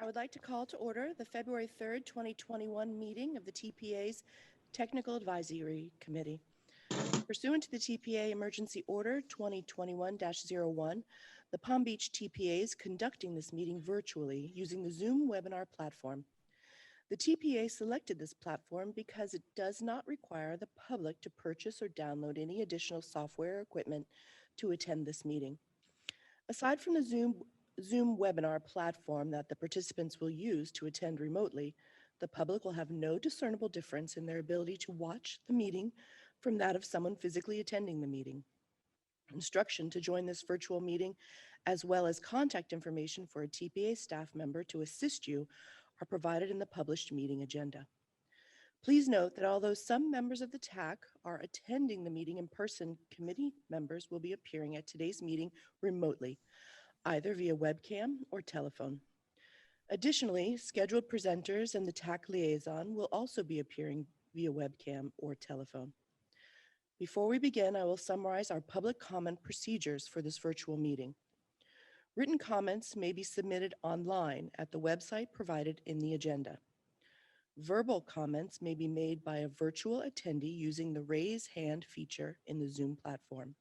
would like to call to order the February 3rd, 2021 meeting of the TPA's Technical Advisory Committee. Pursuant to the TPA Emergency Order 2021-01, the Palm Beach TPA is conducting this meeting virtually using the Zoom webinar platform. The TPA selected this platform because it does not require the public to purchase or download any additional software or equipment to attend this meeting. Aside from the Zoom webinar platform that the participants will use to attend remotely, the public will have no discernible difference in their ability to watch the meeting from that of someone physically attending the meeting. Instruction to join this virtual meeting, as well as contact information for a TPA staff member to assist you, are provided in the published meeting agenda. Please note that although some members of the TAC are attending the meeting in person, committee members will be appearing at today's meeting remotely, either via webcam or telephone. Additionally, scheduled presenters and the TAC liaison will also be appearing via webcam or telephone. Before we begin, I will summarize our public comment procedures for this virtual meeting. Written comments may be submitted online at the website provided in the agenda. Verbal comments may be made by a virtual attendee using the raise hand feature in the Zoom platform.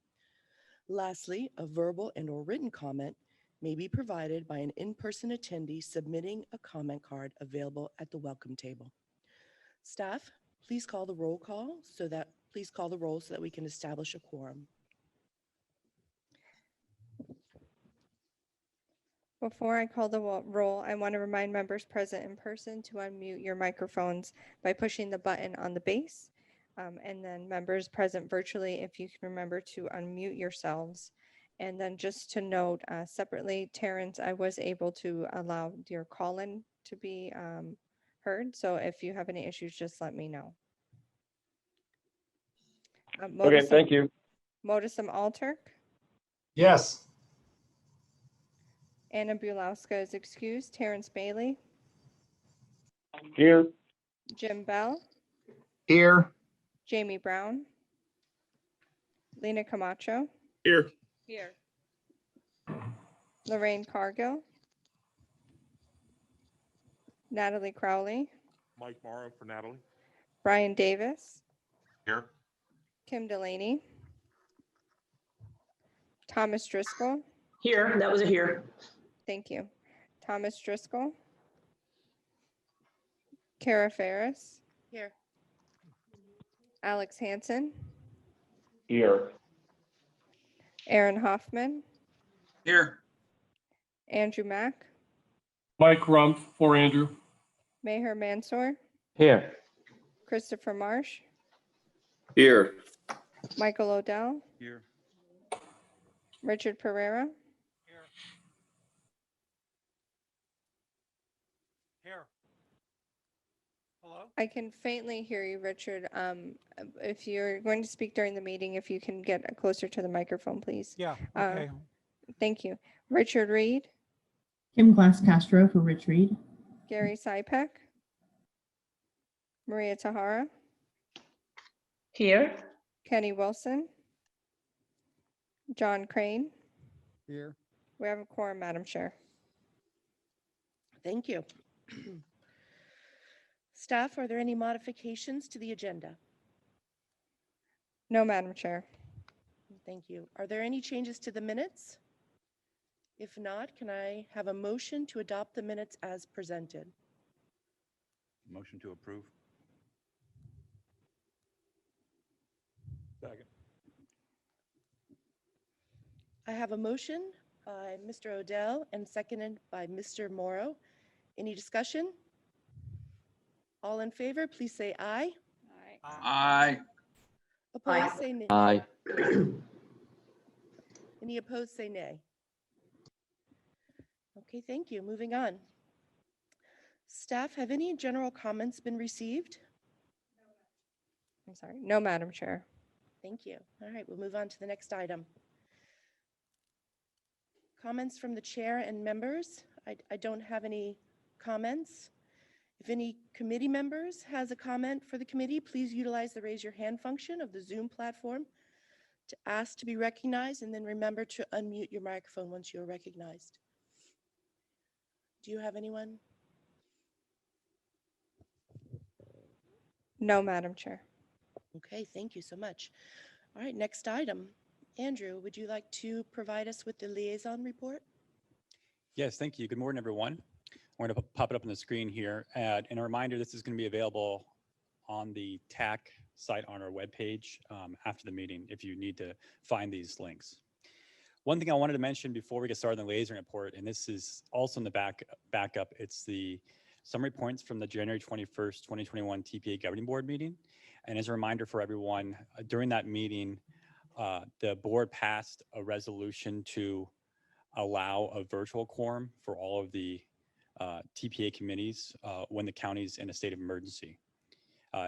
Lastly, a verbal and/or written comment may be provided by an in-person attendee submitting a comment card available at the welcome table. Staff, please call the roll so that we can establish a quorum. Before I call the roll, I want to remind members present in person to unmute your microphones by pushing the button on the base. And then members present virtually, if you can remember to unmute yourselves. And then just to note separately, Terrence, I was able to allow your call-in to be heard. So if you have any issues, just let me know. Okay, thank you. Modisum Alturk. Yes. Anna Bulowska is excused. Terrence Bailey. Here. Jim Bell. Here. Jamie Brown. Lena Camacho. Here. Here. Lorraine Cargill. Natalie Crowley. Mike Morrow for Natalie. Brian Davis. Here. Kim Delaney. Thomas Driscoll. Here, that was a here. Thank you. Thomas Driscoll. Kara Ferris. Here. Alex Hansen. Here. Aaron Hoffman. Here. Andrew Mack. Mike Rumpf for Andrew. Meher Mansour. Here. Christopher Marsh. Here. Michael Odell. Here. Richard Pereira. Here. Hello? I can faintly hear you, Richard. If you're going to speak during the meeting, if you can get closer to the microphone, please. Yeah, okay. Thank you. Richard Reed. Kim Glass Castro for Rich Reed. Gary Sypek. Maria Tahara. Here. Kenny Wilson. John Crane. Here. We have a quorum, Madam Chair. Thank you. Staff, are there any modifications to the agenda? No, Madam Chair. Thank you. Are there any changes to the minutes? If not, can I have a motion to adopt the minutes as presented? Motion to approve. Second. I have a motion by Mr. Odell and seconded by Mr. Morrow. Any discussion? All in favor, please say aye. Aye. Opposed, Aye. say nay. Aye. Any opposed, say nay. Okay, thank you. Moving on. Staff, have any general comments been received? I'm sorry. No, Madam Chair. Thank you. All right, we'll move on to the next item. Comments from the chair and members. I don't have any comments. If any committee members has a comment for the committee, please utilize the raise your hand function of the Zoom platform to ask to be recognized, and then remember to unmute your microphone once you're recognized. Do you have anyone No, Madam Chair. Okay, thank you so much. All right, next item. Andrew, would you like to provide us with the liaison report? Yes, thank you. Good morning, everyone. I'm going to pop it up on the screen here. And a reminder, this is going to be available on the TAC site on our webpage after the meeting if you need to find these links. One thing I wanted to mention before we get started on the liaison report, and this is also in the backup, it's the summary points from the January 21st, 2021 TPA Governing Board meeting. And as a reminder for everyone, during that meeting, the board passed a resolution to allow a virtual quorum for all of the TPA committees when the county's in a state of emergency.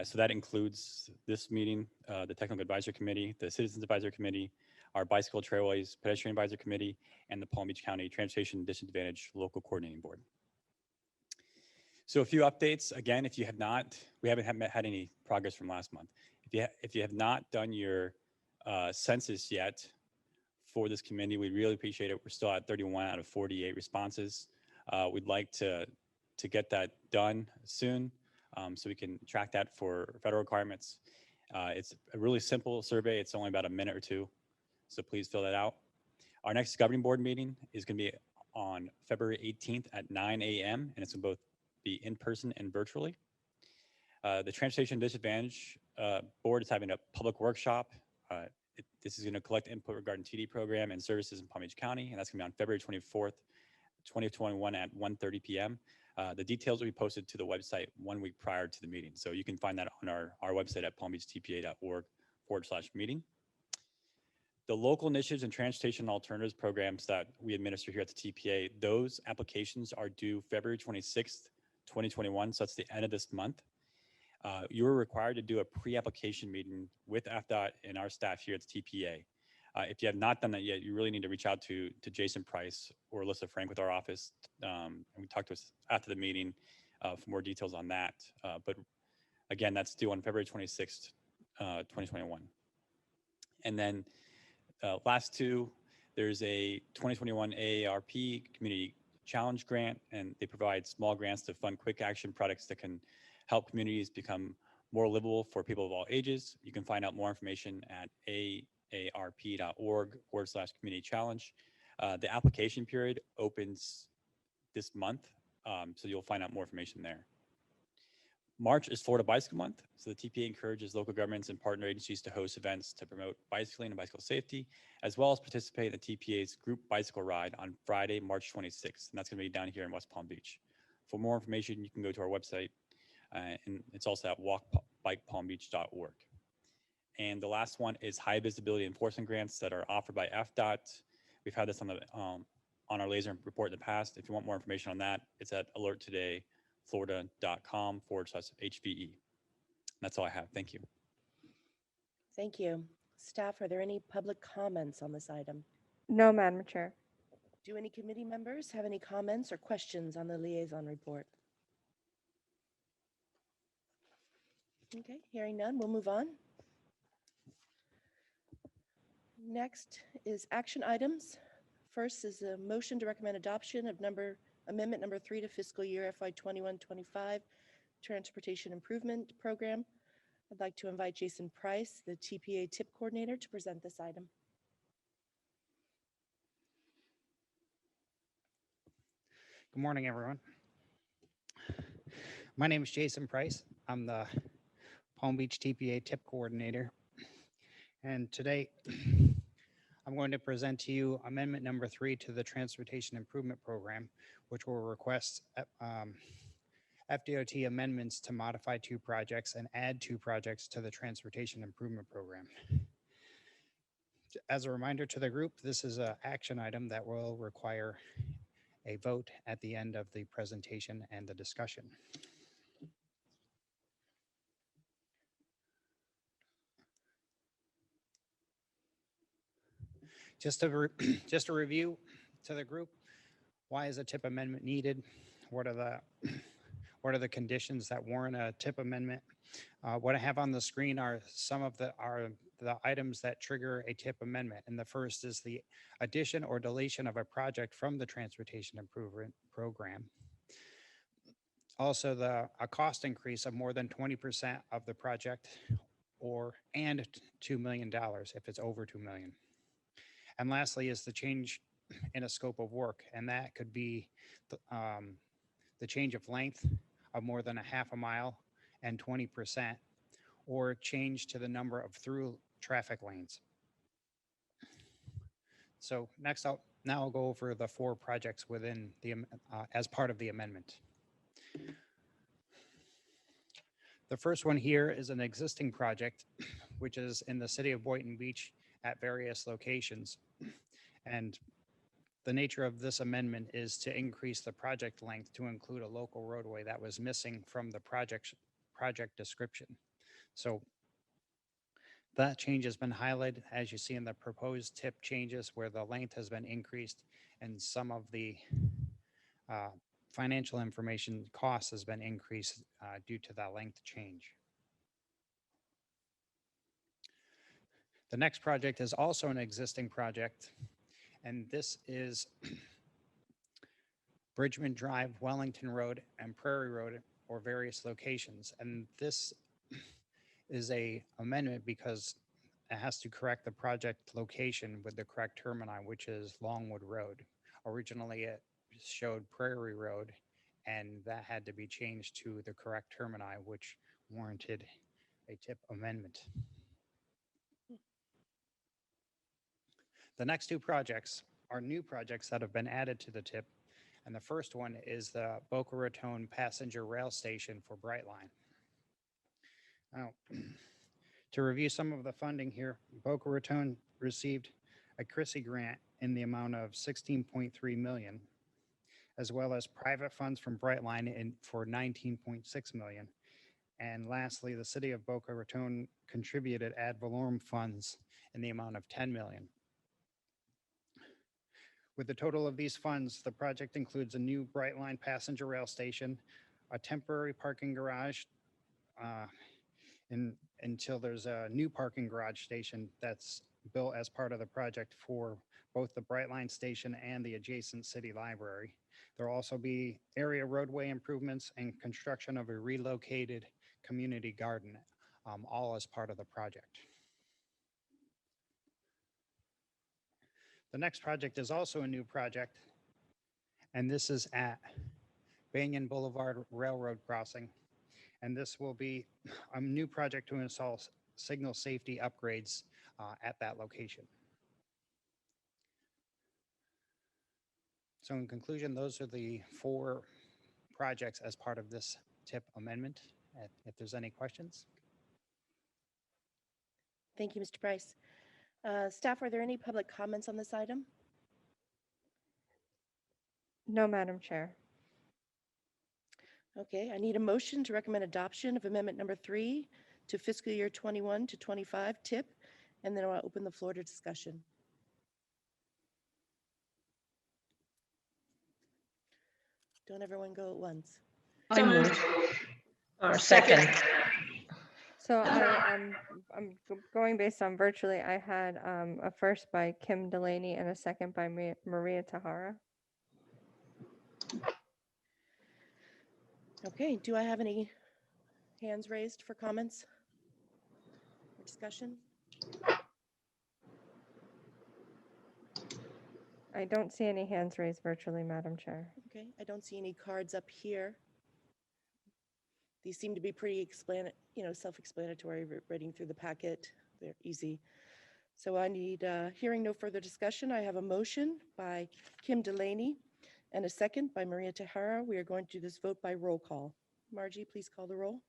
So that includes this meeting, the Technical Advisory Committee, the Citizens Advisory Committee, our Bicycle Trailways Pedestrian Advisory Committee, and the Palm Beach County Transportation Disadvantage Local Coordinating Board. So a few updates. Again, if you have not, we haven't had any progress from last month. If you have not done your census yet for this committee, we really appreciate it. We're still at 31 out of 48 responses. We'd like to get that done soon so we can track that for federal requirements. It's a really simple survey. It's only about a minute or two. So please fill that out. Our next governing board meeting is going to be on February 18th at 9 a.m. and it's going to both be in person and virtually. The Transportation Disadvantage Board is having a public workshop. This is going to collect input regarding TD program and services in Palm Beach County, and that's going to be on February 24th, 2021 at 1:30 p.m. The details will be posted to the website 1 week prior to the meeting. So you can find that on our website at palmbeachtpa.org/meeting. The local initiatives and transportation alternatives programs that we administer here at the TPA, those applications are due February 26th, 2021. So that's the end of this month. You're required to do a pre-application meeting with AFDOT and our staff here at the TPA. If you have not done that yet, you really need to reach out to Jason Price or Alyssa Frank with our office. And we talked to us after the meeting for more details on that. But again, that's due on February 26th, 2021. And then last two, there's a 2021 AARP Community Challenge Grant, and they provide small grants to fund quick action products that can help communities become more livable for people of all ages. You can find out more information at aarp.org/community challenge. The application period opens this month, so you'll find out more information there. March is Florida Bicycle Month, so the TPA encourages local governments and partner agencies to host events to promote bicycling and bicycle safety, as well as participate in the TPA's group bicycle ride on Friday, March 26th, and that's going to be down here in West Palm Beach. For more information, you can go to our website, and it's also at walkbikepalmbeach.org. And the last one is high visibility enforcement grants that are offered by FDOT. We've had this on our laser report in the past. If you want more information on that, it's at alerttodayflorida.com/HVE. That's all I have. Thank you. Thank you. Staff, are there any public comments on this item? No, Madam Chair. Do any committee members have any comments or questions on the liaison report? Okay, hearing none, we'll move on. Next is action items. First is a motion to recommend adoption of amendment number 3 to fiscal year FY 21-25 Transportation Improvement Program. I'd like to invite Jason Price, the TPA TIP coordinator, to present this item. Good morning, everyone. My name is Jason Price. I'm the Palm Beach TPA TIP coordinator. And today, I'm going to present to you amendment number 3 to the Transportation Improvement Program, which will request FDOT amendments to modify 2 projects and add 2 projects to the Transportation Improvement Program. As a reminder to the group, this is an action item that will require a vote at the end of the presentation and the discussion. Just a review to the group, why is a TIP amendment needed? What are the conditions that warrant a TIP amendment? What I have on the screen are some of the items that trigger a TIP amendment. And the first is the addition or deletion of a project from the Transportation Improvement Program. Also, a cost increase of more than 20% of the project and $2 million if it's over 2 million. And lastly is the change in a scope of work, and that could be the change of length of more than a half a mile and 20%, or change to the number of through traffic lanes. So next I'll go over the 4 projects within the as part of the amendment. The first one here is an existing project, which is in the city of Boynton Beach at various locations. And the nature of this amendment is to increase the project length to include a local roadway that was missing from the project description. So that change has been highlighted, as you see in the proposed tip changes, where the length has been increased and some of the financial information cost has been increased due to that length change. The next project is also an existing project, and this is Bridgman Drive, Wellington Road, and Prairie Road, or various locations. And this is a amendment because it has to correct the project location with the correct termini, which is Longwood Road. Originally, it showed Prairie Road, and that had to be changed to the correct termini, which warranted a tip amendment. The next 2 projects are new projects that have been added to the tip. And the first one is the Boca Raton Passenger Rail Station for Brightline. Now, to review some of the funding here, Boca Raton received a CRISI grant in the amount of $16.3 million, as well as private funds from Brightline for $19.6 million. And lastly, the city of Boca Raton contributed ad valorem funds in the amount of $10 million. With the total of these funds, the project includes a new Brightline passenger rail station, a temporary parking garage until there's a new parking garage station that's built as part of the project for both the Brightline station and the adjacent city library. There'll also be area roadway improvements and construction of a relocated community garden, all as part of the project. The next project is also a new project, and this is at Banyan Boulevard Railroad Crossing. And this will be a new project to install signal safety upgrades at that location. So in conclusion, those are the 4 projects as part of this tip amendment. If there's any questions. Thank you, Mr. Price. Staff, are there any public comments on this item? No, Madam Chair. Okay, I need a motion to recommend adoption of amendment number 3 to fiscal year 21 to 25 tip, and then I'll open the floor to discussion. Don't everyone go at once. So moved. Or second. So I'm going based on virtually. I had a first by Kim Delaney and a second by Maria Tahara. Okay, do I have any hands raised for comments or discussion? I don't see any hands raised virtually, Madam Chair. Okay, I don't see any cards up here. These seem to be pretty self-explanatory, reading through the packet. They're easy. So I need, hearing no further discussion, I have a motion by Kim Delaney and a second by Maria Tahara. We are going to do this vote by roll call. Margie, please call the roll.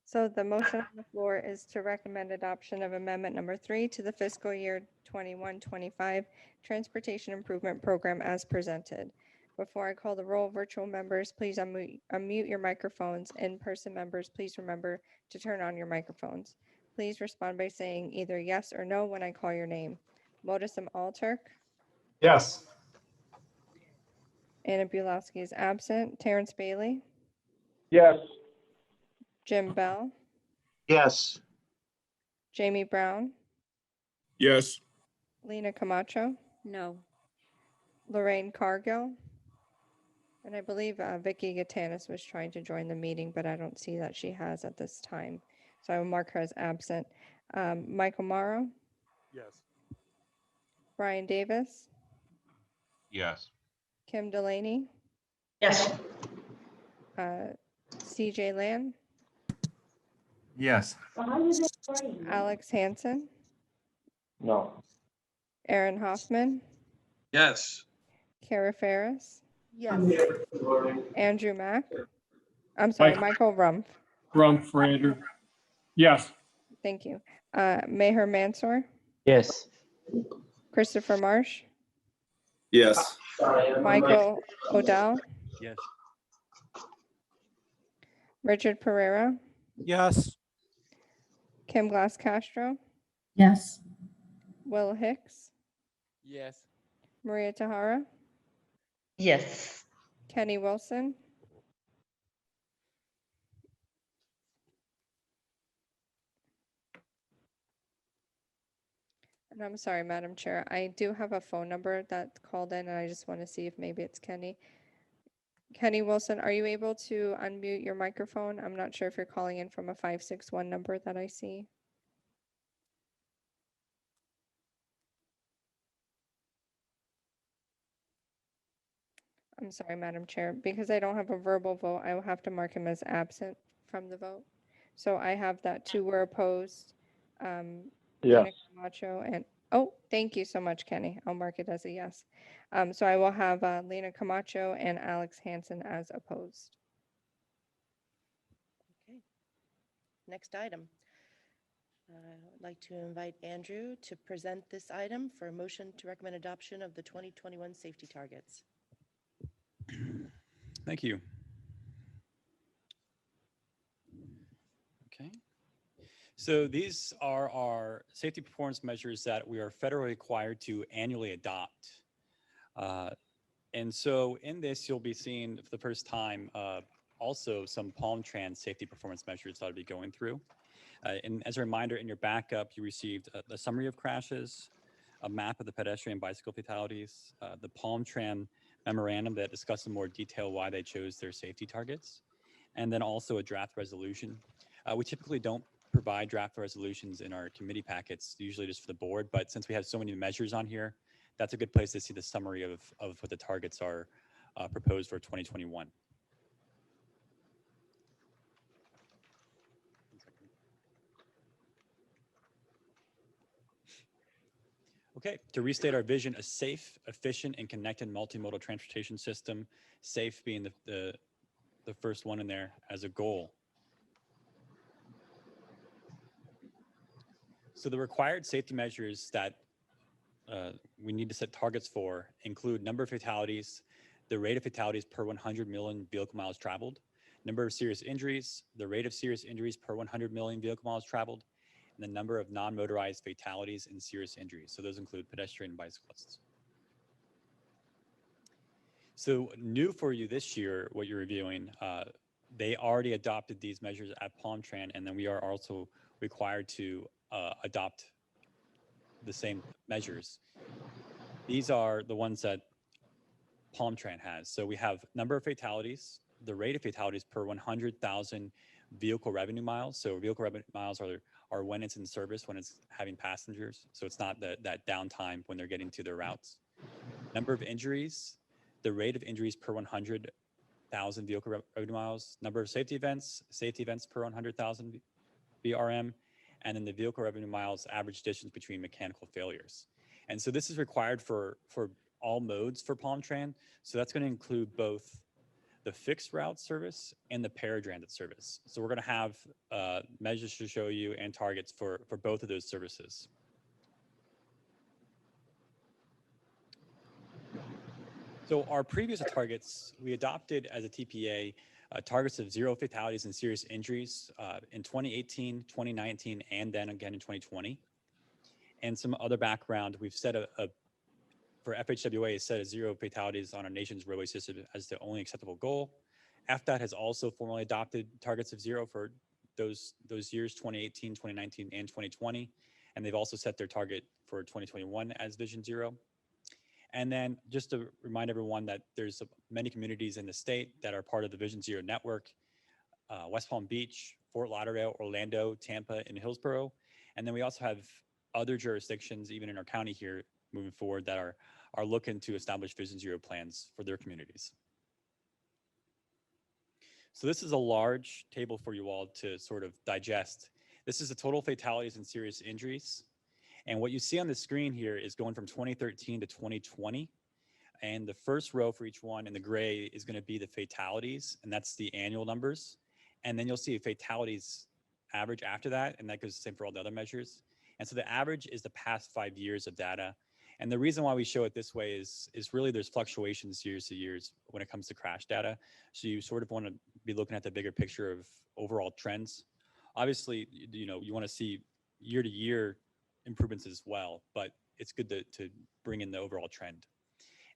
So the motion on the floor is to recommend adoption of amendment number 3 to the fiscal year 21-25 Transportation Improvement Program as presented. Before I call the roll, virtual members, please unmute your microphones. In-person members, please remember to turn on your microphones. Please respond by saying either yes or no when I call your name. Modesum Alturk. Yes. Anna Bulowski is absent. Terrence Bailey. Yes. Jim Bell. Yes. Jamie Brown. Yes. Lena Camacho. No. Lorraine Cargill. And I believe Vicky Gatanis was trying to join the meeting, but I don't see that she has at this time. So I will mark her as absent. Michael Morrow, Yes. Brian Davis, Yes. Kim Delaney, Yes. CJ Land, Yes. Alex Hansen, No. Aaron Hoffman, Yes. Kara Ferris, Yes. Andrew Mack. I'm sorry, Mike. Michael Rumpf. Rumpf for Andrew. Yes. Thank you. Meher Mansour, Yes. Christopher Marsh, Yes. Michael Odell, Yes. Richard Pereira, Yes. Kim Glass Castro, Yes. Will Hicks, Yes. Maria Tahara, Yes. Kenny Wilson, and I'm sorry, Madam Chair, I do have a phone number that called in and I just want to see if maybe it's Kenny. Kenny Wilson, are you able to unmute your microphone? I'm not sure if you're calling in from a 561 number that I see. I'm sorry, Madam Chair, because I don't have a verbal vote, I will have to mark him as absent from the vote. So I have that two were opposed. Lena Camacho and, oh, thank you so much, Kenny. I'll mark it as a yes. So I will have Lena Camacho and Alex Hansen as opposed. Okay. Next item. I'd like to invite Andrew to present this item for a motion to recommend adoption of the 2021 safety targets. Thank you. Okay. So these are our safety performance measures that we are federally required to annually adopt. And so in this, you'll be seeing for the first time also some Palm Trans safety performance measures that I'll be going through. And as a reminder, in your backup, you received a summary of crashes, a map of the pedestrian and bicycle fatalities, the Palm Tran memorandum that discusses in more detail why they chose their safety targets, and then also a draft resolution. We typically don't provide draft resolutions in our committee packets, usually just for the board, but since we have so many measures on here, that's a good place to see the summary of what the targets are proposed for 2021. Okay, to restate our vision, a safe, efficient, and connected multimodal transportation system, safe being the first one in there as a goal. So the required safety measures that we need to set targets for include number of fatalities, the rate of fatalities per 100 million vehicle miles traveled, number of serious injuries, the rate of serious injuries per 100 million vehicle miles traveled, and the number of non-motorized fatalities and serious injuries. So those include pedestrian and bicyclists. So new for you this year, what you're reviewing, they already adopted these measures at Palm Tran, and then we are also required to adopt the same measures. These are the ones that Palm Tran has. So we have number of fatalities, the rate of fatalities per 100,000 vehicle revenue miles. So vehicle revenue miles are when it's in service, when it's having passengers. So it's not that downtime when they're getting to their routes. Number of injuries, the rate of injuries per 100,000 vehicle revenue miles, number of safety events per 100,000 VRM, and then the vehicle revenue miles average distance between mechanical failures. And so this is required for all modes for Palm Tran. So that's going to include both the fixed route service and the paratransit service. So we're going to have measures to show you and targets for both of those services. So our previous targets, we adopted as a TPA targets of 0 fatalities and serious injuries in 2018, 2019, and then again in 2020. And some other background, we've set for FHWA, set a 0 fatalities on our nation's roadway system as the only acceptable goal. FDOT has also formally adopted targets of 0 for those years, 2018, 2019, and 2020. And they've also set their target for 2021 as Vision 0. And then just to remind everyone that there's many communities in the state that are part of the Vision Zero network, West Palm Beach, Fort Lauderdale, Orlando, Tampa, and Hillsborough. And then we also have other jurisdictions, even in our county here, moving forward that are looking to establish Vision Zero plans for their communities. So this is a large table for you all to sort of digest. This is the total fatalities and serious injuries. And what you see on the screen here is going from 2013 to 2020. And the first row for each one in the gray is going to be the fatalities, and that's the annual numbers. And then you'll see fatalities average after that, and that goes the same for all the other measures. And so the average is the past 5 years of data. And the reason why we show it this way is really there's fluctuations years to years when it comes to crash data. So you sort of want to be looking at the bigger picture of overall trends. Obviously, you know, you want to see year to year improvements as well, but it's good to bring in the overall trend.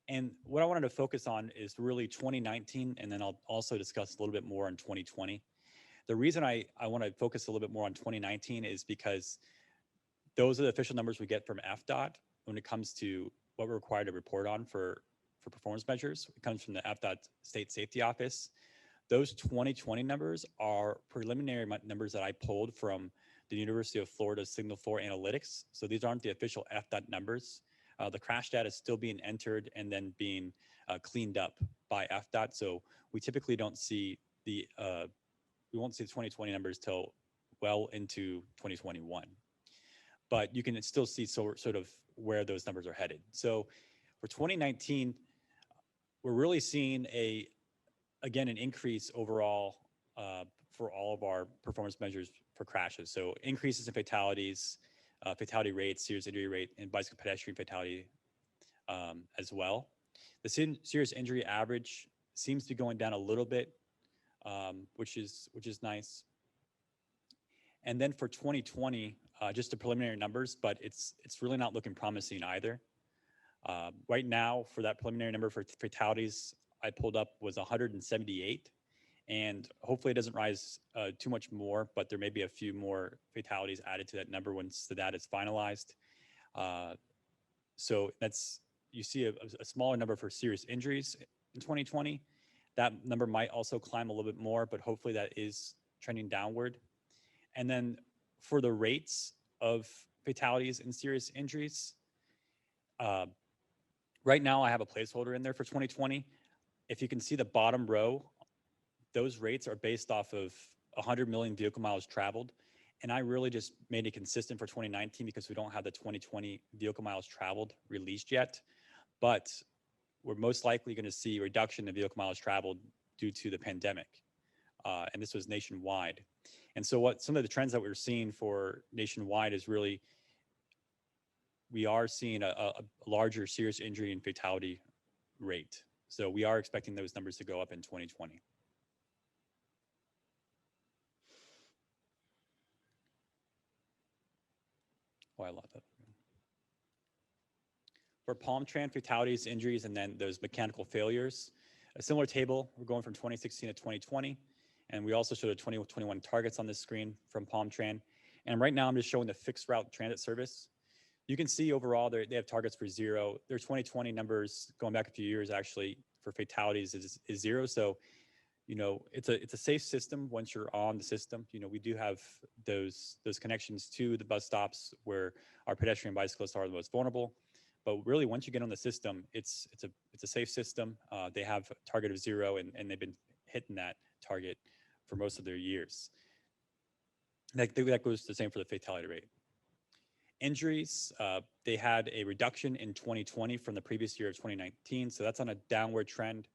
And what I wanted to focus on is really 2019, and then I'll also discuss a little bit more on 2020. The reason I want to focus a little bit more on 2019 is because those are the official numbers we get from FDOT when it comes to what we're required to report on for performance measures. It comes from the FDOT State Safety Office. Those 2020 numbers are preliminary numbers that I pulled from the University of Florida Signal 4 Analytics. So these aren't the official FDOT numbers. The crash data is still being entered and then being cleaned up by FDOT. So we typically don't see we won't see the 2020 numbers till well into 2021. But you can still see sort of where those numbers are headed. So for 2019, we're really seeing again, an increase overall for all of our performance measures for crashes. So increases in fatalities, fatality rates, serious injury rate, and bicycle pedestrian fatality as well. The serious injury average seems to be going down a little bit, which is nice. And then for 2020, just the preliminary numbers, but it's really not looking promising either. Right now, for that preliminary number for fatalities I pulled up was 178. And hopefully it doesn't rise too much more, but there may be a few more fatalities added to that number once the data is finalized. So you see a smaller number for serious injuries in 2020. That number might also climb a little bit more, but hopefully that is trending downward. And then for the rates of fatalities and serious injuries, right now I have a placeholder in there for 2020. If you can see the bottom row, those rates are based off of 100 million vehicle miles traveled. And I really just made it consistent for 2019 because we don't have the 2020 vehicle miles traveled released yet. But we're most likely going to see a reduction in vehicle miles traveled due to the pandemic. And this was nationwide. And so what some of the trends that we're seeing for nationwide is really, we are seeing a larger serious injury and fatality rate. So we are expecting those numbers to go up in 2020. Oh, I love that. For Palm Tran fatalities, injuries, and then those mechanical failures, a similar table, we're going from 2016 to 2020. And we also show the 2021 targets on this screen from Palm Tran. And right now I'm just showing the fixed route transit service. You can see overall they have targets for 0. Their 2020 numbers going back a few years actually for fatalities is 0. So, you know, it's a safe system once you're on the system. You know, we do have those connections to the bus stops where our pedestrian bicyclists are the most vulnerable. But really, once you get on the system, it's a safe system. They have a target of 0, and they've been hitting that target for most of their years. That goes the same for the fatality rate. Injuries, they had a reduction in 2020 from the previous year of 2019. So that's on a downward trend.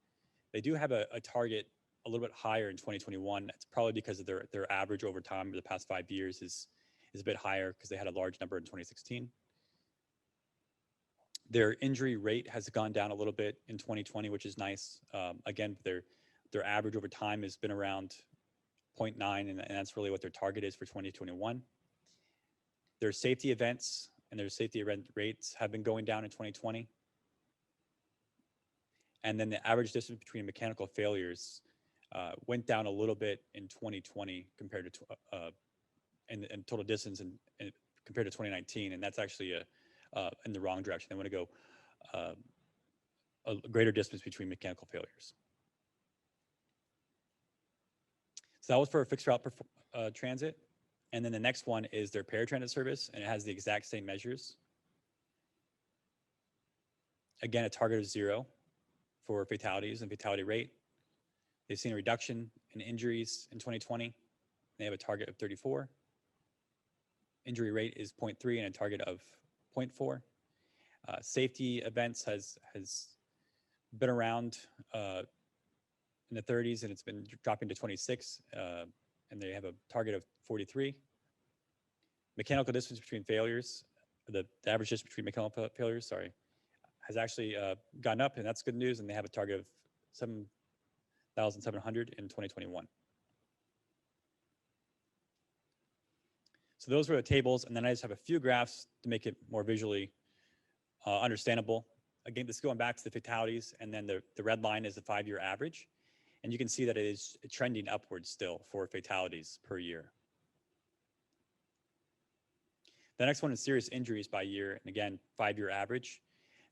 They do have a target a little bit higher in 2021. That's probably because of their average over time over the past 5 years is a bit higher because they had a large number in 2016. Their injury rate has gone down a little bit in 2020, which is nice. Again, their average over time has been around 0.9, and that's really what their target is for 2021. Their safety events and their safety event rates have been going down in 2020. And then the average distance between mechanical failures went down a little bit in 2020 compared to and total distance and compared to 2019, and that's actually in the wrong direction. They want to go a greater distance between mechanical failures. So that was for a fixed route transit. And then the next one is their paratransit service, and it has the exact same measures. Again, a target of 0 for fatalities and fatality rate. They've seen a reduction in injuries in 2020. They have a target of 34. Injury rate is 0.3 and a target of 0.4. Safety events has been around in the 30s, and it's been dropping to 26, and they have a target of 43. Mechanical distance between failures, the average distance between mechanical failures, has actually gone up, and that's good news, and they have a target of 7,700 in 2021. So those were the tables, and then I just have a few graphs to make it more visually understandable. Again, this is going back to the fatalities, and then the red line is the 5-year average. And you can see that it is trending upwards still for fatalities per year. The next one is serious injuries by year, and again, 5-year average.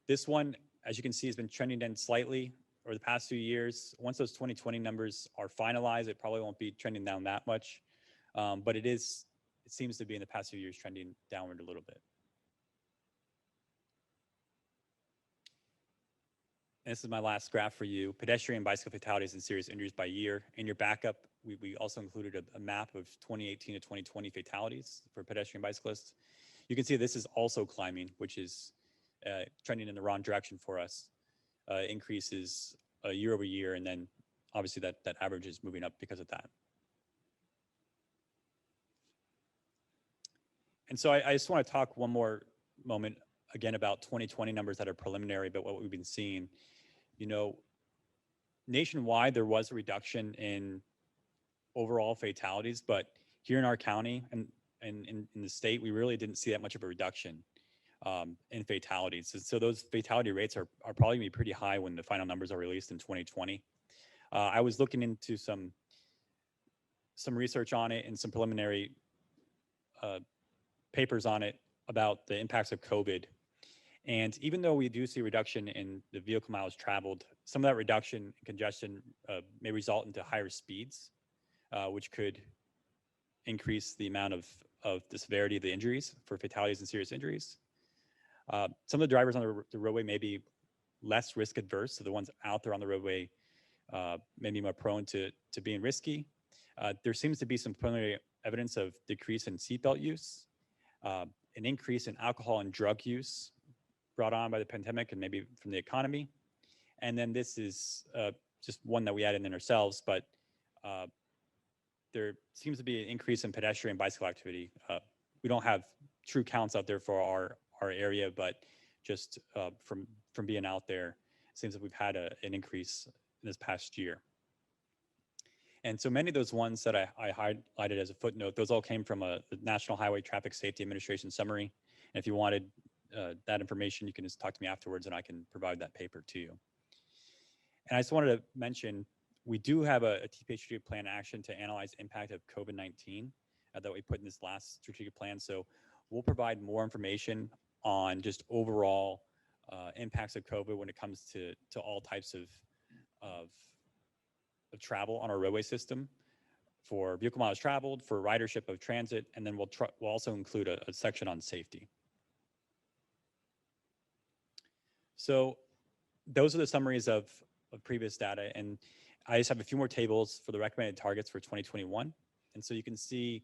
This one, as you can see, has been trending in slightly over the past few years. Once those 2020 numbers are finalized, it probably won't be trending down that much, but it seems to be in the past few years trending downward a little bit. And this is my last graph for you. Pedestrian and bicycle fatalities and serious injuries by year. In your backup, we also included a map of 2018 to 2020 fatalities for pedestrian bicyclists. You can see this is also climbing, which is trending in the wrong direction for us. Increases year over year, and then obviously that average is moving up because of that. And so I just want to talk one more moment again about 2020 numbers that are preliminary, but what we've been seeing. You know, nationwide, there was a reduction in overall fatalities, but here in our county and in the state, we really didn't see that much of a reduction in fatalities. So those fatality rates are probably gonna be pretty high when the final numbers are released in 2020. I was looking into some research on it and some preliminary papers on it about the impacts of COVID. And even though we do see a reduction in the vehicle miles traveled, some of that reduction in congestion may result into higher speeds, which could increase the amount of the severity of the injuries for fatalities and serious injuries. Some of the drivers on the roadway may be less risk adverse, so the ones out there on the roadway may be more prone to being risky. There seems to be some preliminary evidence of decrease in seatbelt use, an increase in alcohol and drug use brought on by the pandemic and maybe from the economy. And then this is just one that we added in ourselves, but there seems to be an increase in pedestrian bicycle activity. We don't have true counts out there for our area, but just from being out there, it seems that we've had an increase in this past year. And so many of those ones that I highlighted as a footnote, those all came from the National Highway Traffic Safety Administration summary. And if you wanted that information, you can just talk to me afterwards and I can provide that paper to you. And I just wanted to mention, we do have a TPA strategic plan action to analyze the impact of COVID-19 that we put in this last strategic plan. So we'll provide more information on just overall impacts of COVID when it comes to all types of travel on our roadway system, for vehicle miles traveled, for ridership of transit, and then we'll also include a section on safety. So those are the summaries of previous data, and I just have a few more tables for the recommended targets for 2021. And so you can see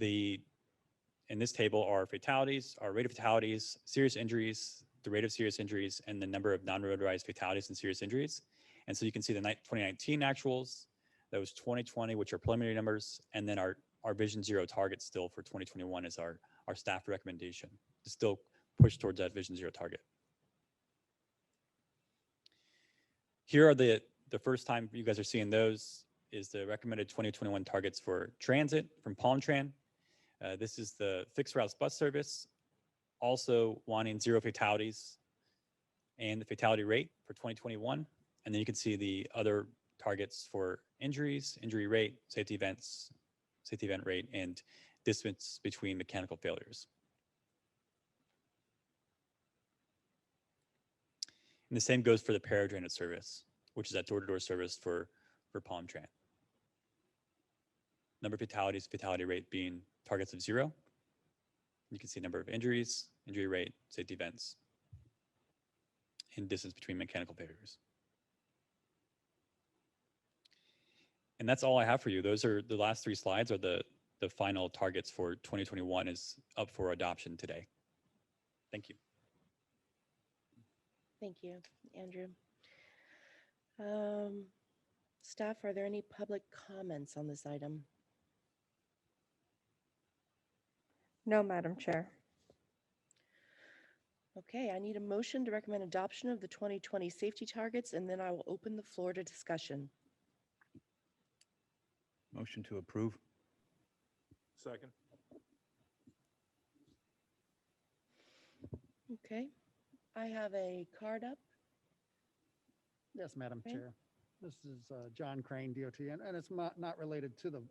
in this table are fatalities, our rate of fatalities, serious injuries, the rate of serious injuries, and the number of non-motorized fatalities and serious injuries. And so you can see the 2019 actuals, those 2020, which are preliminary numbers, and then our Vision Zero target still for 2021 is our staff recommendation to still push towards that Vision Zero target. Here are the first time you guys are seeing those is the recommended 2021 targets for transit from PalmTran. This is the fixed routes bus service, also wanting 0 fatalities and the fatality rate for 2021. And then you can see the other targets for injuries, injury rate, safety events, safety event rate, and distance between mechanical failures. And the same goes for the para-drainage service, which is that door-to-door service for Palm Tran. Number of fatalities, fatality rate being targets of 0. You can see number of injuries, injury rate, safety events, and distance between mechanical failures. And that's all I have for you. Those are the last 3 slides are the final targets for 2021 is up for adoption today. Thank you. Thank you, Andrew. Staff, are there any public comments on this item? No, Madam Chair. Okay, I need a motion to recommend adoption of the 2020 safety targets, and then I will open the floor to discussion. Motion to approve. Second. Okay, I have a card up. Yes, Madam Okay. Chair. This is John Crane, DOT, and it's not related to the.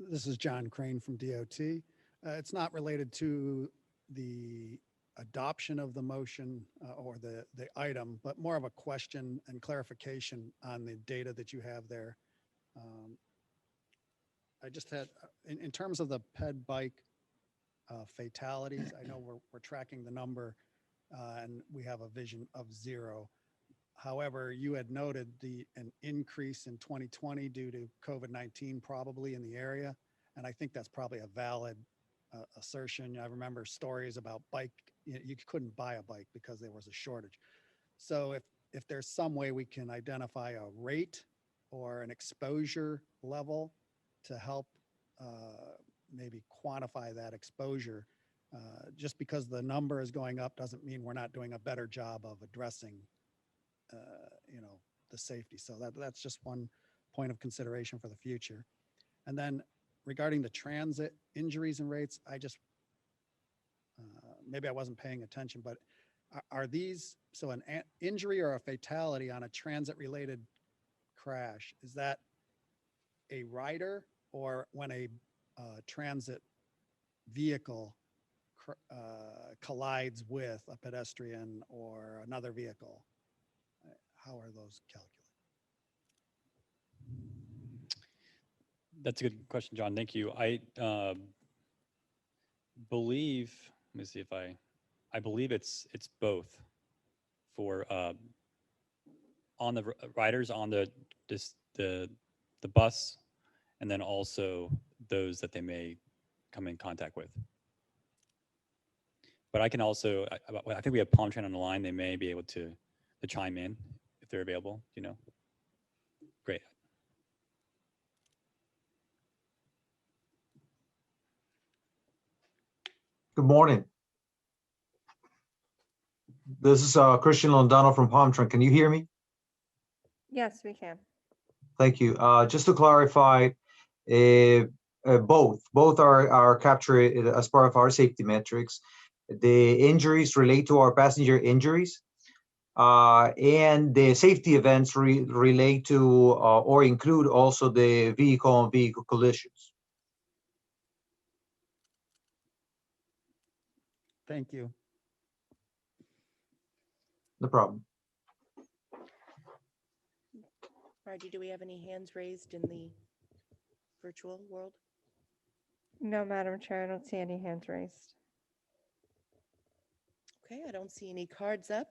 This is John Crane from DOT. It's not related to the adoption of the motion or the item, but more of a question and clarification on the data that you have there. I just had, in terms of the ped bike fatalities, I know we're tracking the number and we have a vision of 0. However, you had noted an increase in 2020 due to COVID-19 probably in the area. And I think that's probably a valid assertion. I remember stories about you couldn't buy a bike because there was a shortage. So if there's some way we can identify a rate or an exposure level to help maybe quantify that exposure, just because the number is going up doesn't mean we're not doing a better job of addressing the safety. So that's just one point of consideration for the future. And then regarding the transit injuries and rates, I just, maybe I wasn't paying attention, but are these, so an injury or a fatality on a transit related crash, is that a rider or when a transit vehicle collides with a pedestrian or another vehicle? How are those calculated? That's a good question, John. Thank you. I believe, let me see if I believe it's both for on the riders on the bus, and then also those that they may come in contact with. But I can also, I think we have Palm Tran on the line. They may be able to chime in if they're available, Great. Good morning. This is Christian Londano from Palm Tran. Can you hear me? Yes, we can. Thank you. Just to clarify, both are captured as part of our safety metrics. The injuries relate to our passenger injuries, and the safety events relate to or include also the vehicle-on-vehicle collisions. Thank you. No problem. Margie, do we have any hands raised in the virtual world? No, Madam Chair, I don't see any hands raised. Okay, I don't see any cards up.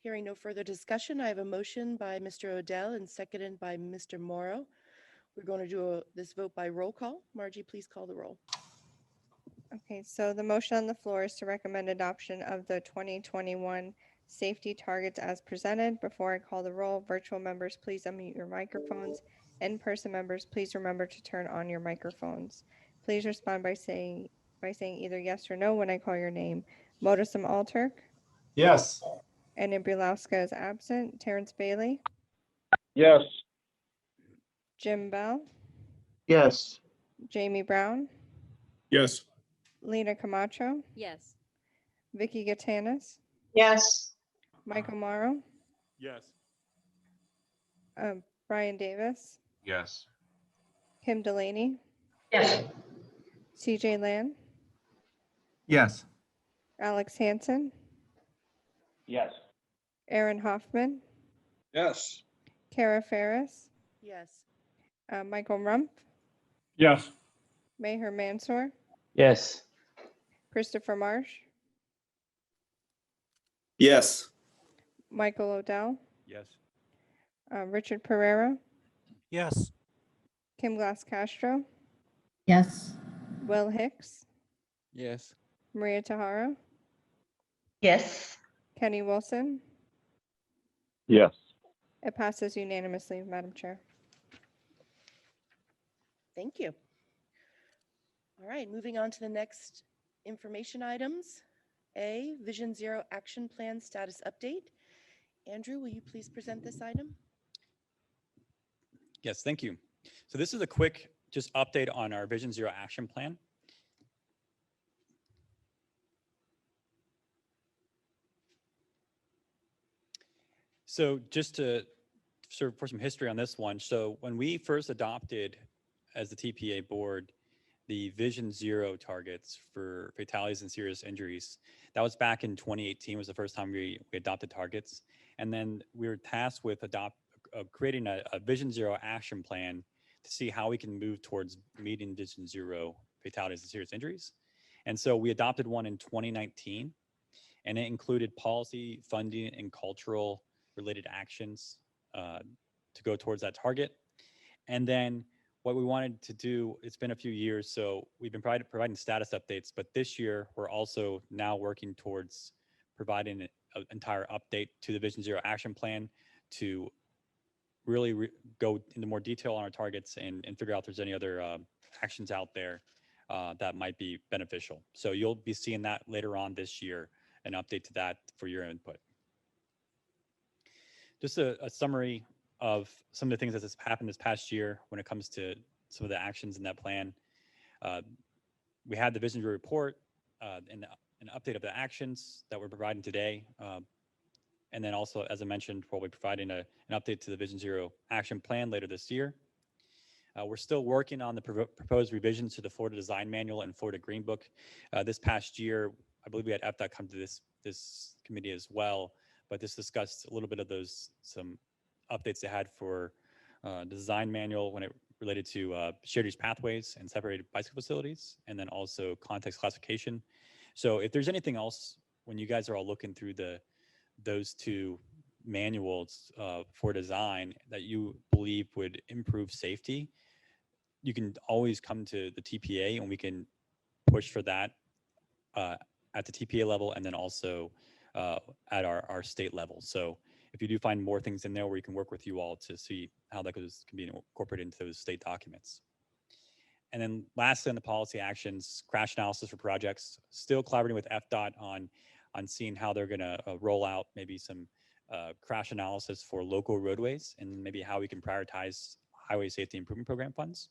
Hearing no further discussion, I have a motion by Mr. Odell and seconded by Mr. Morrow. We're going to do this vote by roll call. Margie, please call the roll. Okay, so the motion on the floor is to recommend adoption of the 2021 safety targets as presented. Before I call the roll, virtual members, please unmute your microphones. In-person members, please remember to turn on your microphones. Please respond by saying either yes or no when I call your name. Modusum Alturk. Yes. And Brulowska is absent. Terrence Bailey. Yes. Jim Bell. Yes. Jamie Brown. Yes. Lena Camacho. Yes. Vicky Gatanis. Yes. Michael Morrow. Yes. Brian Davis. Yes. Kim Delaney. Yes. CJ Land. Yes. Alex Hansen. Yes. Aaron Hoffman, Yes. Kara Ferris, Yes. Michael Rump, Yes. Maher Mansour, Yes. Christopher Marsh, Yes. Michael Odell, Yes. Richard Pereira, Yes. Kim Glass Castro, Yes. Will Hicks, Yes. Maria Tahara, Yes. Kenny Wilson. Yes. It passes unanimously, Madam Chair. Thank you. All right, moving on to the next information items. A, Vision Zero Action Plan Status Update. Andrew, will you please present this item? Yes, thank you. So this is a quick just update on our Vision Zero action plan. So just to sort of for some history on this one. So when we first adopted as the TPA board, the Vision Zero targets for fatalities and serious injuries, that was back in 2018 was the first time we adopted targets. And then we were tasked with creating a Vision Zero action plan to see how we can move towards meeting Vision Zero fatalities and serious injuries. And so we adopted one in 2019, and it included policy, funding, and cultural related actions to go towards that target. And then what we wanted to do, it's been a few years, so we've been providing status updates, but this year we're also now working towards providing an entire update to the Vision Zero action plan to really go into more detail on our targets and figure out if there's any other actions out there that might be beneficial. So you'll be seeing that later on this year, an update to that for your input. Just a summary of some of the things that has happened this past year when it comes to some of the actions in that plan. We had the Vision Zero report and an update of the actions that we're providing today. And then also, as I mentioned, we'll be providing an update to the Vision Zero action plan later this year. We're still working on the proposed revisions to the Florida Design Manual and Florida Green Book. This past year, I believe we had FDOT come to this committee as well, but this discussed a little bit of some updates they had for the design manual when it related to shared use pathways and separated bicycle facilities, and then also context classification. So if there's anything else, when you guys are all looking through those two manuals for design that you believe would improve safety, you can always come to the TPA and we can push for that at the TPA level and then also at our state level. So if you do find more things in there where you can work with you all to see how that can be incorporated into those state documents. And then lastly, on the policy actions, crash analysis for projects, still collaborating with FDOT on seeing how they're gonna roll out maybe some crash analysis for local roadways and maybe how we can prioritize highway safety improvement program funds.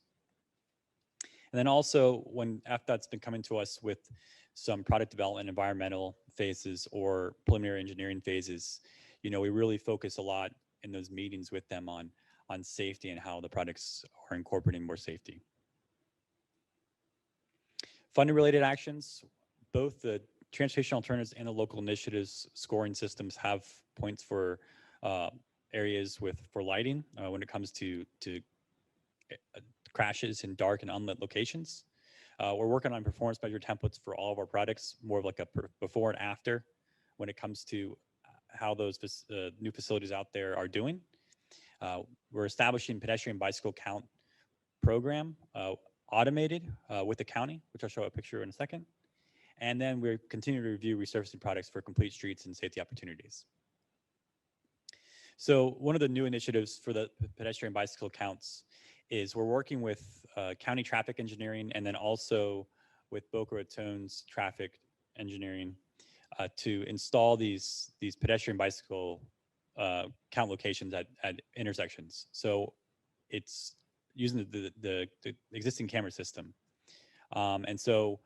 And then also when FDOT's been coming to us with some product development, environmental phases or preliminary engineering phases, we really focus a lot in those meetings with them on safety and how the products are incorporating more safety. Funding related actions, both the transportation alternatives and the local initiatives scoring systems have points for areas for lighting when it comes to crashes in dark and unlit locations. We're working on performance measure templates for all of our products, more of like a before and after when it comes to how those new facilities out there are doing. We're establishing pedestrian bicycle count program, automated with the county, which I'll show a picture in a second. And then we're continuing to review resurfacing products for complete streets and safety opportunities. So one of the new initiatives for the pedestrian bicycle counts is we're working with county traffic engineering and then also with Boca Raton's traffic engineering to install these pedestrian bicycle count locations at intersections. So it's using the existing camera system. And so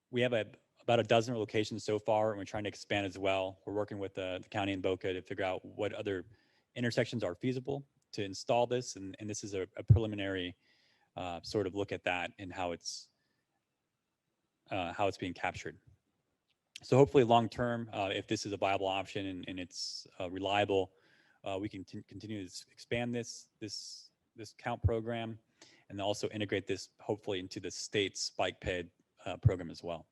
we have about a dozen locations so far, and we're trying to expand as well. We're working with the county and Boca to figure out what other intersections are feasible to install this, and this is a preliminary sort of look at that and how it's being captured. So hopefully long-term, if this is a viable option and it's reliable, we can continue to expand this count program and also integrate this hopefully into the state's bike ped program as well.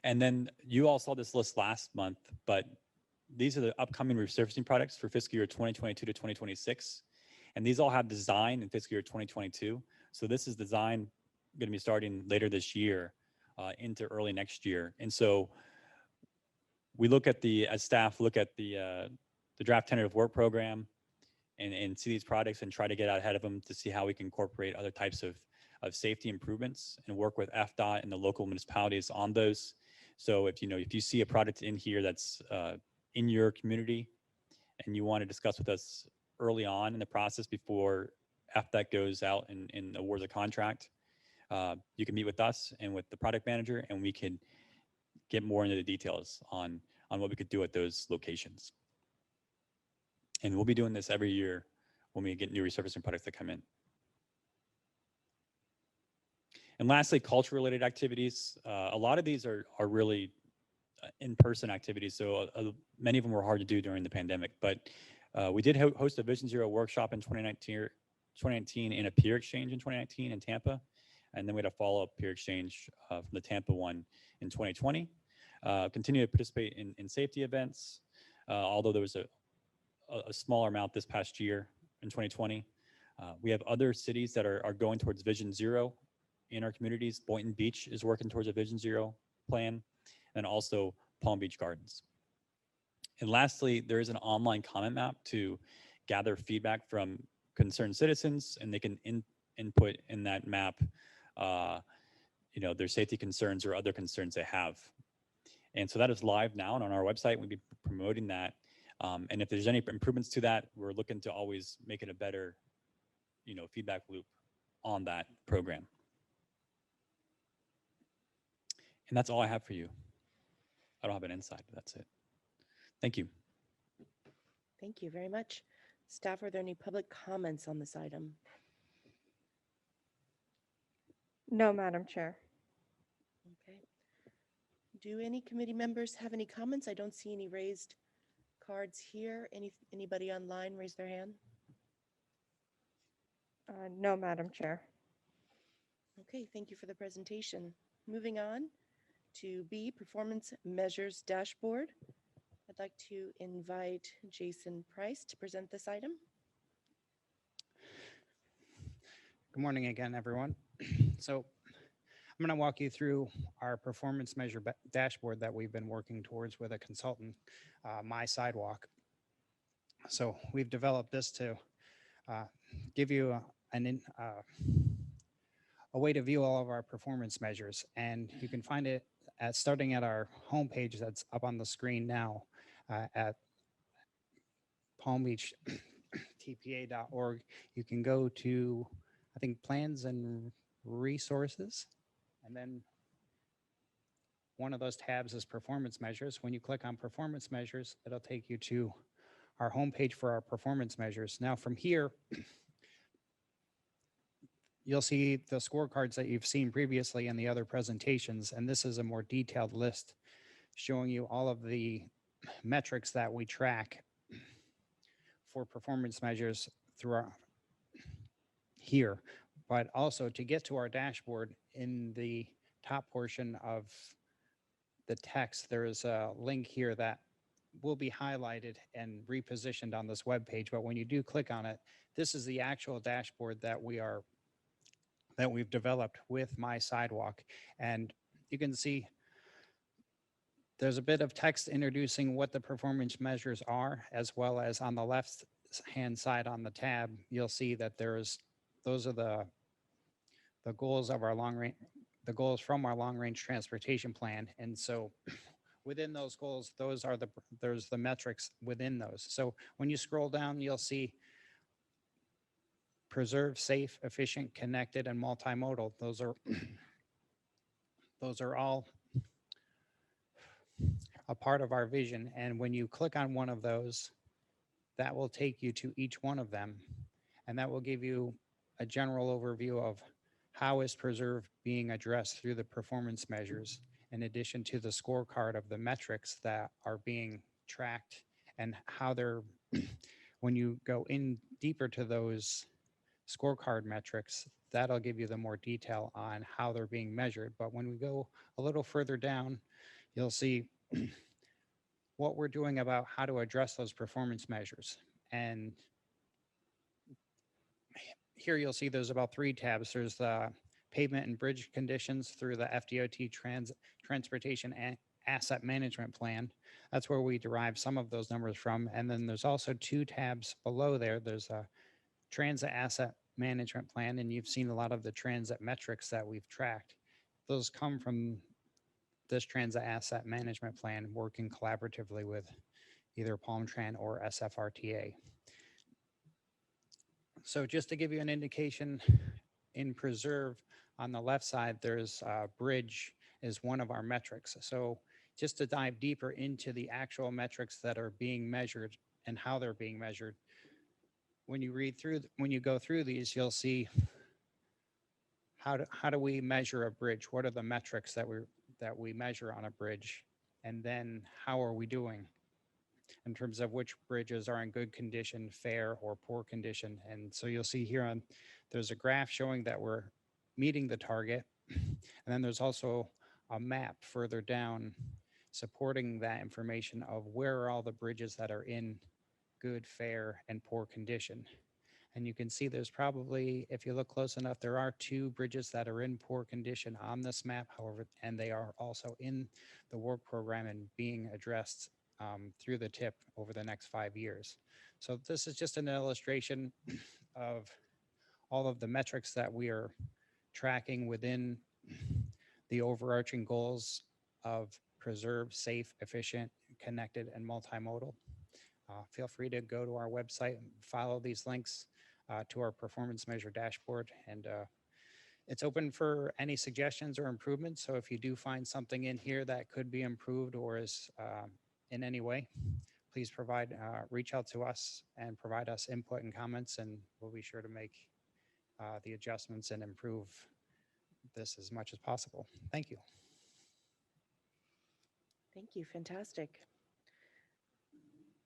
And then you all saw this list last month, but these are the upcoming resurfacing products for fiscal year 2022 to 2026. And these all have design in fiscal year 2022. So this is design going to be starting later this year into early next year. And so we look at as staff, look at the draft tentative work program and see these products and try to get out ahead of them to see how we can incorporate other types of safety improvements and work with FDOT and the local municipalities on those. So if you see a product in here that's in your community and you want to discuss with us early on in the process before FDOT goes out and awards a contract, you can meet with us and with the product manager, and we can get more into the details on what we could do at those locations. And we'll be doing this every year when we get new resurfacing products that come in. And lastly, culture-related activities. A lot of these are really in-person activities, so many of them were hard to do during the pandemic. But we did host a Vision Zero workshop in 2019 and a peer exchange in 2019 in Tampa. And then we had a follow-up peer exchange from the Tampa one in 2020. Continue to participate in safety events, although there was a smaller amount this past year in 2020. We have other cities that are going towards Vision Zero in our communities. Boynton Beach is working towards a Vision Zero plan, and also Palm Beach Gardens. And lastly, there is an online comment map to gather feedback from concerned citizens, and they can input in that map their safety concerns or other concerns they have. And so that is live now and on our website. We'll be promoting that. And if there's any improvements to that, we're looking to always make it a better, feedback loop on that program. And that's all I have for you. I don't have an insight, but that's it. Thank you. Thank you very much. Staff, are there any public comments on this item? No, Madam Chair. Okay. Do any committee members have any comments? I don't see any raised cards here. Anybody online raise their hand? No, Madam Chair. Okay, thank you for the presentation. Moving on to B, Performance Measures Dashboard. I'd like to invite Jason Price to present this item. Good morning again, everyone. So I'm going to walk you through our performance measure dashboard that we've been working towards with a consultant, My Sidewalk. So we've developed this to give you a way to view all of our performance measures. And you can find it starting at our homepage that's up on the screen now at palmbeachtpa.org. You can go to, I think, plans and resources, and then one of those tabs is performance measures. When you click on performance measures, it'll take you to our homepage for our performance measures. Now from here, you'll see the scorecards that you've seen previously in the other presentations, and this is a more detailed list showing you all of the metrics that we track for performance measures through here. But also to get to our dashboard, in the top portion of the text, there is a link here that will be highlighted and repositioned on this web page. But when you do click on it, this is the actual dashboard that we've developed with My Sidewalk. And you can see there's a bit of text introducing what the performance measures are, as well as on the left hand side on the tab, you'll see that those are the goals of our the goals from our long range transportation plan. And so within those goals, there's the metrics within those. So when you scroll down, you'll see preserve, safe, efficient, connected, and multimodal. Those are all a part of our vision. And when you click on one of those, that will take you to each one of them. And that will give you a general overview of how is Preserve being addressed through the performance measures, in addition to the scorecard of the metrics that are being tracked and how they're, when you go in deeper to those scorecard metrics, that'll give you the more detail on how they're being measured. But when we go a little further down, you'll see what we're doing about how to address those performance measures. And here you'll see there's about 3 tabs. There's the pavement and bridge conditions through the FDOT Transportation Asset Management Plan. That's where we derive some of those numbers from. And then there's also 2 tabs below there. There's a Transit Asset Management Plan, and you've seen a lot of the transit metrics that we've tracked. Those come from this Transit Asset Management Plan, working collaboratively with either PalmTran or SFRTA. So just to give you an indication, in Preserve, on the left side, there's bridge is one of our metrics. So just to dive deeper into the actual metrics that are being measured and how they're being measured, when you go through these, you'll see how do we measure a bridge? What are the metrics that we measure on a bridge? And then how are we doing in terms of which bridges are in good condition, fair, or poor condition? And so you'll see here there's a graph showing that we're meeting the target. And then there's also a map further down supporting that information of where are all the bridges that are in good, fair, and poor condition. And you can see there's probably, if you look close enough, there are 2 bridges that are in poor condition on this map, however, and they are also in the work program and being addressed through the TIP over the next 5 years. So this is just an illustration of all of the metrics that we are tracking within the overarching goals of preserve, safe, efficient, connected, and multimodal. Feel free to go to our website and follow these links to our performance measure dashboard. And it's open for any suggestions or improvements. So if you do find something in here that could be improved or is in any way, please reach out to us and provide us input and comments, and we'll be sure to make the adjustments and improve this as much as possible. Thank you. Thank you. Fantastic.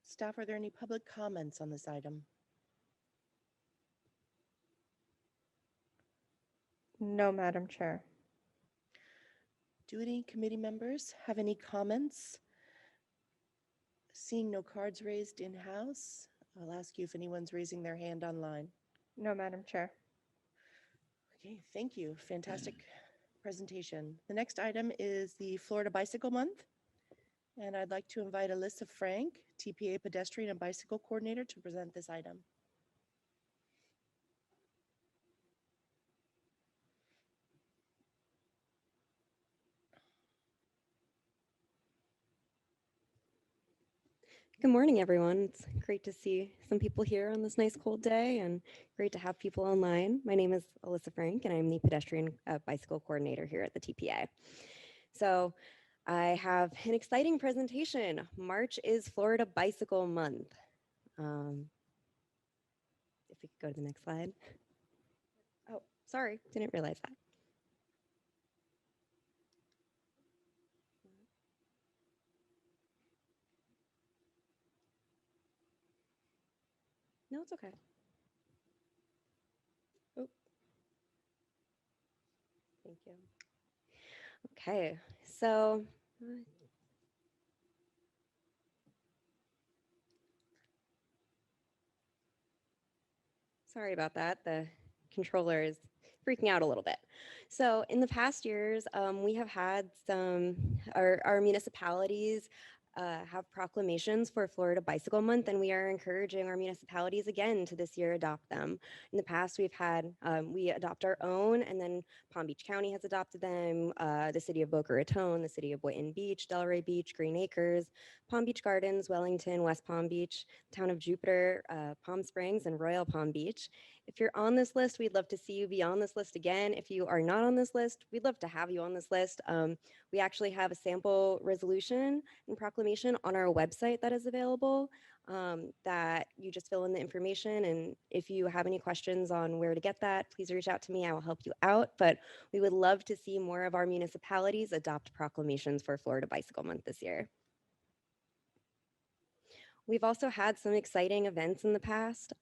Staff, are there any public comments on this item? No, Madam Chair. Do any committee members have any comments? Seeing no cards raised in-house, I'll ask you if anyone's raising their hand online. No, Madam Chair. Okay, thank you. Fantastic presentation. The next item is the Florida Bicycle Month. And I'd like to invite Alyssa Frank, TPA Pedestrian and Bicycle Coordinator, to present this item. Good morning, everyone. It's great to see some people here on this nice cold day and great to have people online. My name is Alyssa Frank, and I'm the Pedestrian Bicycle Coordinator here at the TPA. So I have an exciting presentation. March is Florida Bicycle Month. If we could go to the next slide. Oh, sorry, didn't realize that. No, it's okay. Oh. Thank you. Okay, so sorry about that. The controller is freaking out a little bit. So in the past years, we have had our municipalities have proclamations for Florida Bicycle Month, and we are encouraging our municipalities again to this year adopt them. In the past, we've had, we adopt our own, and then Palm Beach County has adopted them, the city of Boca Raton, the city of Boynton Beach, Delray Beach, Green Acres, Palm Beach Gardens, Wellington, West Palm Beach, town of Jupiter, Palm Springs, and Royal Palm Beach. If you're on this list, we'd love to see you be on this list again. If you are not on this list, we'd love to have you on this list. We actually have a sample resolution and proclamation on our website that is available, that you just fill in the information. And if you have any questions on where to get that, please reach out to me. I will help you out. But we would love to see more of our municipalities adopt proclamations for Florida Bicycle Month this year. We've also had some exciting events in the past.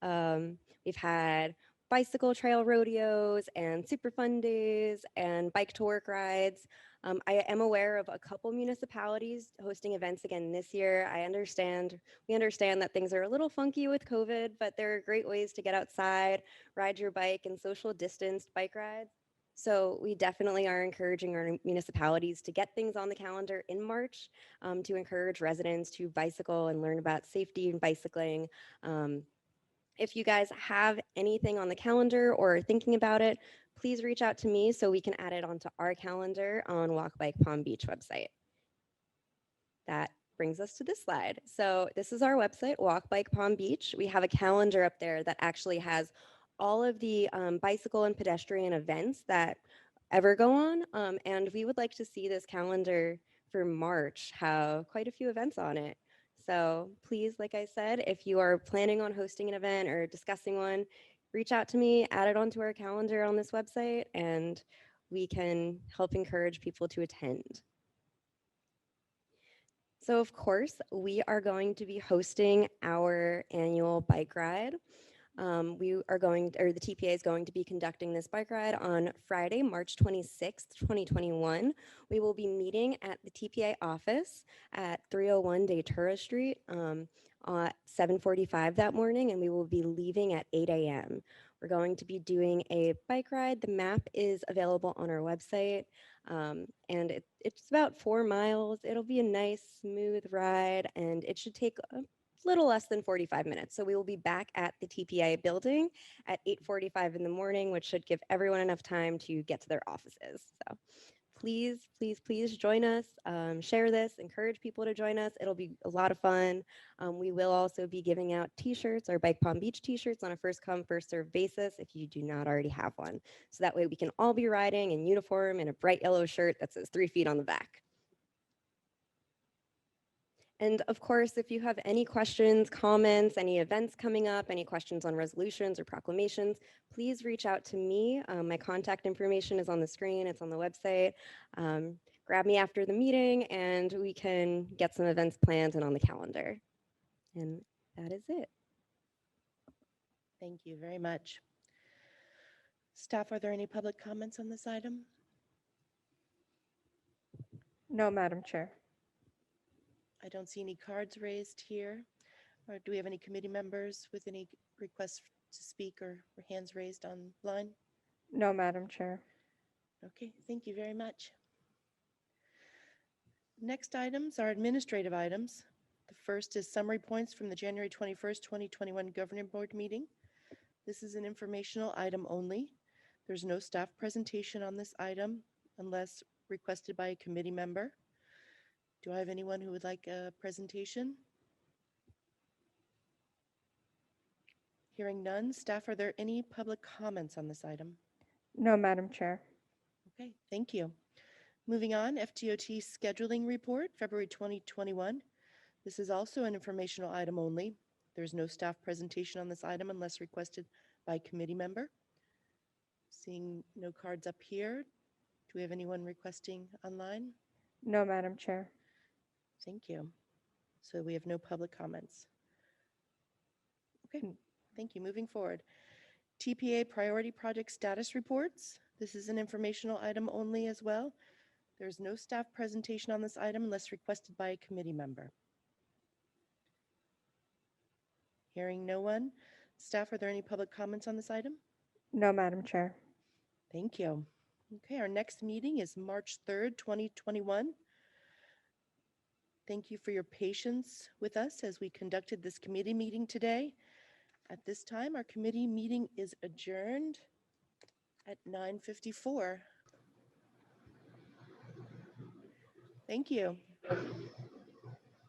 We've had bicycle trail rodeos and super fun days and bike to work rides. I am aware of a couple municipalities hosting events again this year. We understand that things are a little funky with COVID, but there are great ways to get outside, ride your bike, and social distanced bike rides. So we definitely are encouraging our municipalities to get things on the calendar in March, to encourage residents to bicycle and learn about safety and bicycling. If you guys have anything on the calendar or are thinking about it, please reach out to me so we can add it onto our calendar on Walk Bike Palm Beach website. That brings us to this slide. So this is our website, Walk Bike Palm Beach. We have a calendar up there that actually has all of the bicycle and pedestrian events that ever go on. And we would like to see this calendar for March have quite a few events on it. So please, like I said, if you are planning on hosting an event or discussing one, reach out to me, add it onto our calendar on this website, and we can help encourage people to attend. So of course, we are going to be hosting our annual bike ride. The TPA is going to be conducting this bike ride on Friday, March 26th, 2021. We will be meeting at the TPA office at 301 Datura Street at 7:45 that morning, and we will be leaving at 8 a.m. We're going to be doing a bike ride. The map is available on our website, and it's about 4 miles. It'll be a nice, smooth ride, and it should take a little less than 45 minutes. So we will be back at the TPA building at 8:45 in the morning, which should give everyone enough time to get to their offices. So please, please, please join us, share this, encourage people to join us. It'll be a lot of fun. We will also be giving out t-shirts, our Bike Palm Beach t-shirts, on a first come, first served basis if you do not already have one. So that way we can all be riding in uniform in a bright yellow shirt that says 3 feet on the back. And of course, if you have any questions, comments, any events coming up, any questions on resolutions or proclamations, please reach out to me. My contact information is on the screen, it's on the website. Grab me after the meeting and we can get some events planned and on the calendar. And that is it. Thank you very much. Staff, are there any public comments on this item? No, Madam Chair. I don't see any cards raised here. Or do we have any committee members with any requests to speak or hands raised online? No, Madam Chair. Okay, thank you very much. Next items are administrative items. The first is summary points from the January 21st, 2021 Governing Board meeting. This is an informational item only. There's no staff presentation on this item unless requested by a committee member. Do I have anyone who would like a presentation? Hearing none, staff, are there any public comments on this item? No, Madam Chair. Okay, thank you. Moving on, FTOT scheduling report, February 2021. This is also an informational item only. There's no staff presentation on this item unless requested by a committee member. Seeing no cards up here. Do we have anyone requesting online? No, Madam Chair. Thank you. So we have no public comments. Okay, thank you. Moving forward. TPA priority project status reports. This is an informational item only as well. There's no staff presentation on this item unless requested by a committee member. Hearing no one. Staff, are there any public comments on this item? No, Madam Chair. Thank you. Okay, our next meeting is March 3rd, 2021. Thank you for your patience with us as we conducted this committee meeting today. At this time, our committee meeting is adjourned at 9:54. Thank you.